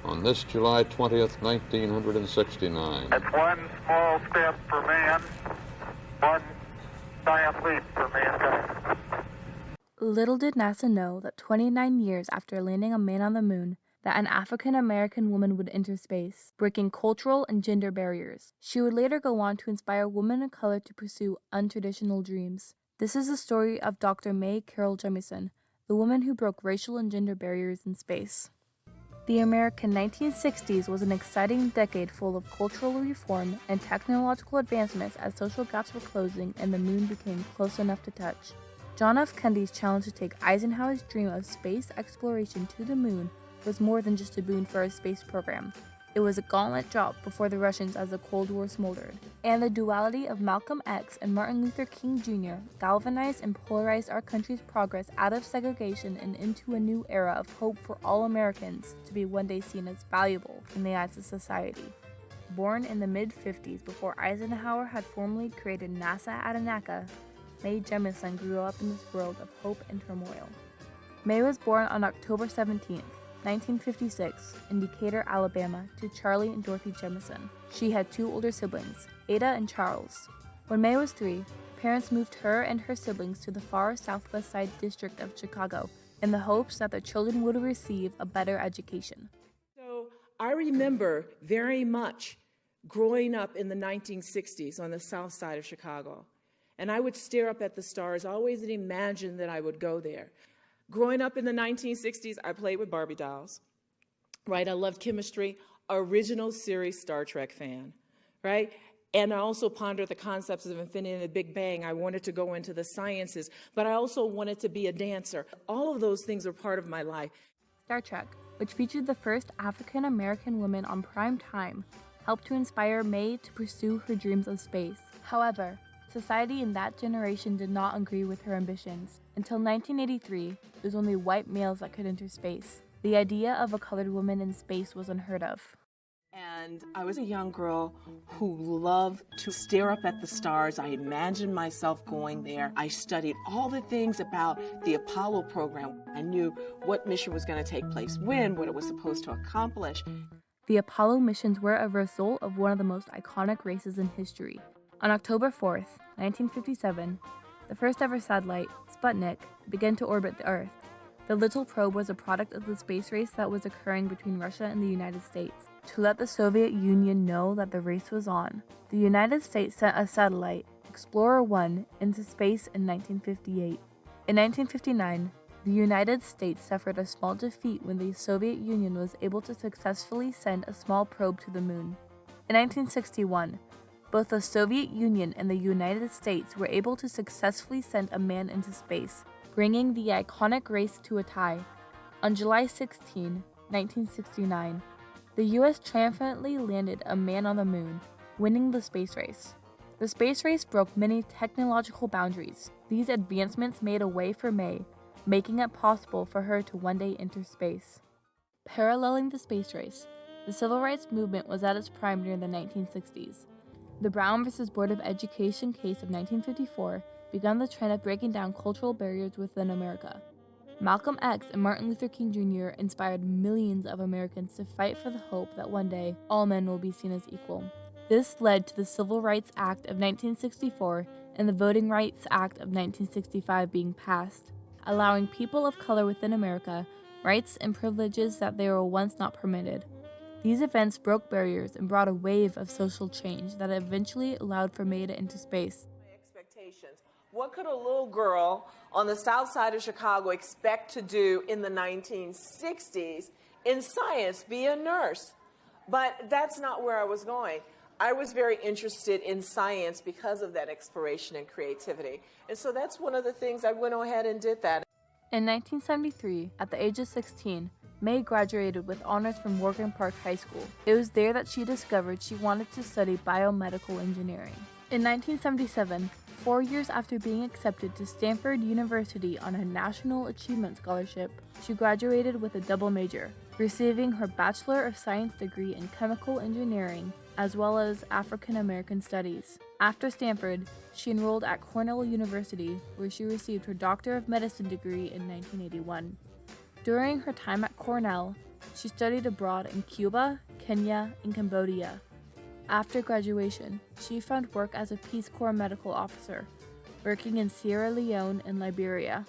on this July 20th, 1969. It's one small step for man, one giant leap for mankind. Little did NASA know that 29 years after landing a man on the moon, that an African-American woman would enter space, breaking cultural and gender barriers. She would later go on to inspire women of color to pursue untraditional dreams. This is the story of Dr. May Carroll Jemison, the woman who broke racial and gender barriers in space. The American 1960s was an exciting decade full of cultural reform and technological advancements as social gaps were closing and the moon became close enough to touch. John F. Kennedy's challenge to take Eisenhower's dream of space exploration to the moon was more than just a boon for our space program. It was a gauntlet drop before the Russians as the Cold War smoldered. And the duality of Malcolm X and Martin Luther King Jr. galvanized and polarized our country's progress out of segregation and into a new era of hope for all Americans to be one day seen as valuable in the eyes of society. Born in the mid-50s before Eisenhower had formally created NASA at Anaka, Mae Jemison grew up in this world of hope and turmoil. Mae was born on October 17th, 1956, in Decatur, Alabama, to Charlie and Dorothy Jemison. She had two older siblings, Ada and Charles. When Mae was 3, parents moved her and her siblings to the far southwest side district of Chicago in the hopes that their children would receive a better education. So I remember very much growing up in the 1960s on the south side of Chicago. And I would stare up at the stars, always imagine that I would go there. Growing up in the 1960s, I played with Barbie dolls, right? I loved chemistry, original series Star Trek fan, right? And I also pondered the concepts of infinity and the Big Bang. I wanted to go into the sciences, but I also wanted to be a dancer. All of those things are part of my life. Star Trek, which featured the first African-American woman on prime time, helped to inspire Mae to pursue her dreams of space. However, society in that generation did not agree with her ambitions. Until 1983, it was only white males that could enter space. The idea of a colored woman in space was unheard of. And I was a young girl who loved to stare up at the stars. I imagined myself going there. I studied all the things about the Apollo program. I knew what mission was going to take place when, what it was supposed to accomplish. The Apollo missions were a result of one of the most iconic races in history. On October 4th, 1957, the first ever satellite, Sputnik, began to orbit the Earth. The little probe was a product of the space race that was occurring between Russia and the United States. To let the Soviet Union know that the race was on, the United States sent a satellite, Explorer 1, into space in 1958. In 1959, the United States suffered a small defeat when the Soviet Union was able to successfully send a small probe to the moon. In 1961, both the Soviet Union and the United States were able to successfully send a man into space, bringing the iconic race to a tie. On July 16, 1969, the U.S. triumphantly landed a man on the moon, winning the space race. The space race broke many technological boundaries. These advancements made a way for Mae, making it possible for her to one day enter space. Paralleling the space race, the civil rights movement was at its prime during the 1960s. The Brown v. Board of Education case of 1954 began the trend of breaking down cultural barriers within America. Malcolm X and Martin Luther King Jr. inspired millions of Americans to fight for the hope that one day all men will be seen as equal. This led to the Civil Rights Act of 1964 and the Voting Rights Act of 1965 being passed, allowing people of color within America rights and privileges that they were once not permitted. These events broke barriers and brought a wave of social change that eventually allowed for Mae to enter space. Expectations. What could a little girl on the south side of Chicago expect to do in the 1960s in science, be a nurse? But that's not where I was going. I was very interested in science because of that exploration and creativity. And so that's one of the things I went ahead and did that. In 1973, at the age of 16, Mae graduated with honors from Morgan Park High School. It was there that she discovered she wanted to study biomedical engineering. In 1977, 4 years after being accepted to Stanford University on a National Achievement Scholarship, she graduated with a double major, receiving her Bachelor of Science degree in Chemical Engineering as well as African American Studies. After Stanford, she enrolled at Cornell University, where she received her Doctor of Medicine degree in 1981. During her time at Cornell, She studied abroad in Cuba, Kenya, and Cambodia. After graduation, she found work as a Peace Corps medical officer, working in Sierra Leone and Liberia.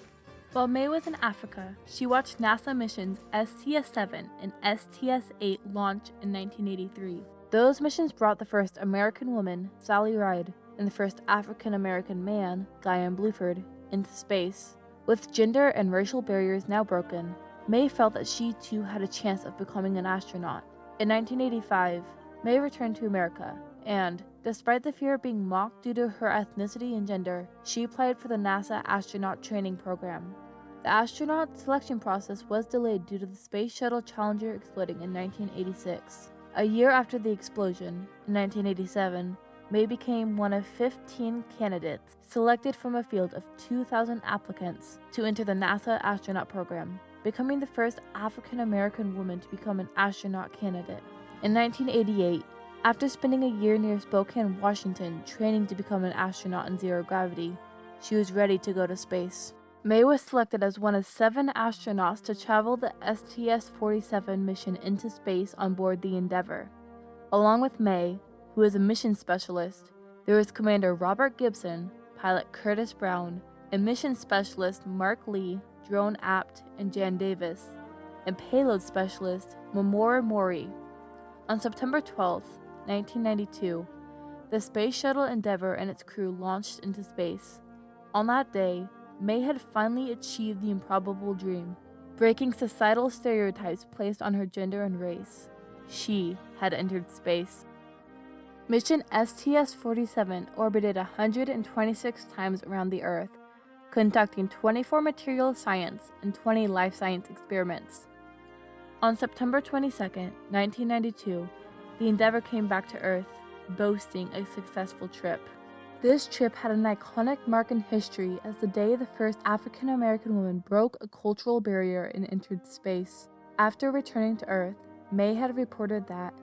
While May was in Africa, she watched NASA missions STS-7 and STS-8 launch in 1983. Those missions brought the first American woman, Sally Ride, and the first African American man, Guy Bluford, into space. With gender and racial barriers now broken, May felt that she too had a chance of becoming an astronaut. In 1985, May returned to America, and, despite the fear of being mocked due to her ethnicity and gender, she applied for the NASA astronaut training program. The astronaut selection process was delayed due to the Space Shuttle Challenger exploding in 1986. A year after the explosion, in 1987, May became one of 15 candidates selected from a field of 2,000 applicants to enter the NASA astronaut program, becoming the first African American woman to become an astronaut candidate. In 1988, after spending a year near Spokane, Washington, training to become an astronaut in zero gravity, she was ready to go to space. May was selected as one of 7 astronauts to travel the STS-47 mission into space on board the Endeavour. Along with May, who is a mission specialist, there was Commander Robert Gibson, pilot Curtis Brown, and mission specialist Mark Lee, drone apt, and Jan Davis, and payload specialist Mamoru Mori. On September 12, 1992, the Space Shuttle Endeavour and its crew launched into space. On that day, May had finally achieved the improbable dream, breaking societal stereotypes placed on her gender and race. She had entered space. Mission STS-47 orbited 126 times around the Earth, conducting 24 material science and 20 life science experiments. On September 22, 1992, the Endeavour came back to Earth, boasting a successful trip. This trip had an iconic mark in history as the day the first African American woman broke a cultural barrier and entered space. After returning to Earth, May had reported that,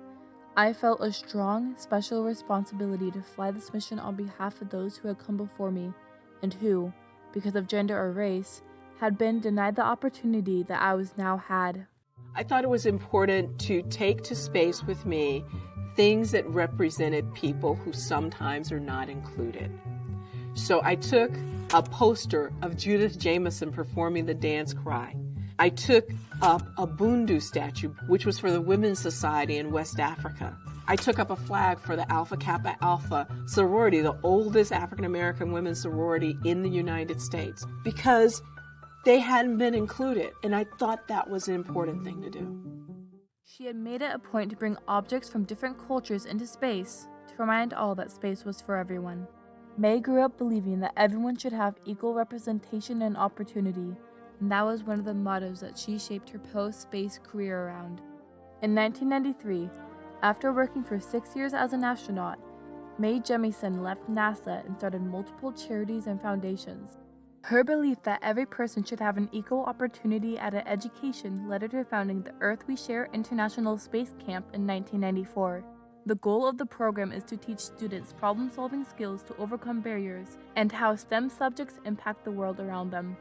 "I felt a strong, special responsibility to fly this mission on behalf of those who had come before me, and who, because of gender or race, had been denied the opportunity that I was now had." I thought it was important to take to space with me things that represented people who sometimes are not included. So I took a poster of Judith Jemison performing the dance cry. I took up a Bundu statue, which was for the Women's Society in West Africa. I took up a flag for the Alpha Kappa Alpha sorority, the oldest African American women's sorority in the United States, because they hadn't been included, and I thought that was an important thing to do. She had made it a point to bring objects from different cultures into space to remind all that space was for everyone. May grew up believing that everyone should have equal representation and opportunity, and that was one of the mottos that she shaped her post-space career around. In 1993, after working for 6 years as an astronaut, Mae Jemison left NASA and started multiple charities and foundations. Her belief that every person should have an equal opportunity at an education led her to founding the Earth We Share International Space Camp in 1994. The goal of the program is to teach students problem-solving skills to overcome barriers and how STEM subjects impact the world around them.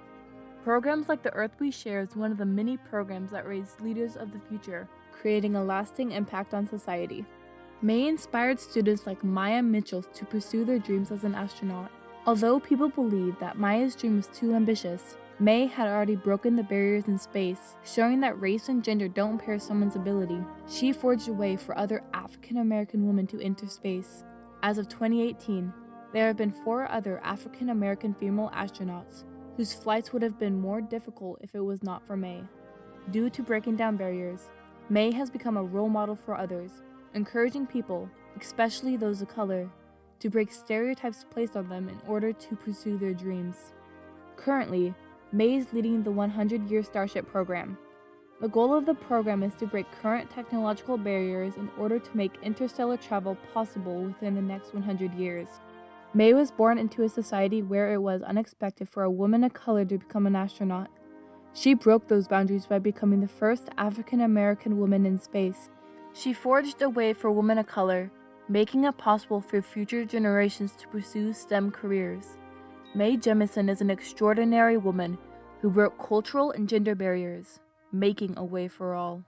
Programs like the Earth We Share is one of the many programs that raise leaders of the future, creating a lasting impact on society. May inspired students like Maya Mitchell to pursue their dreams as an astronaut. Although people believed that Maya's dream was too ambitious, May had already broken the barriers in space, showing that race and gender don't impair someone's ability. She forged a way for other African American women to enter space. As of 2018, there have been 4 other African American female astronauts whose flights would have been more difficult if it was not for May. Due to breaking down barriers, May has become a role model for others, encouraging people, especially those of color, to break stereotypes placed on them in order to pursue their dreams. Currently, May is leading the 100-year Starship program. The goal of the program is to break current technological barriers in order to make interstellar travel possible within the next 100 years. May was born into a society where it was unexpected for a woman of color to become an astronaut. She broke those boundaries by becoming the first African American woman in space. She forged a way for women of color, making it possible for future generations to pursue STEM careers. Mae Jemison is an extraordinary woman who broke cultural and gender barriers, making a way for all.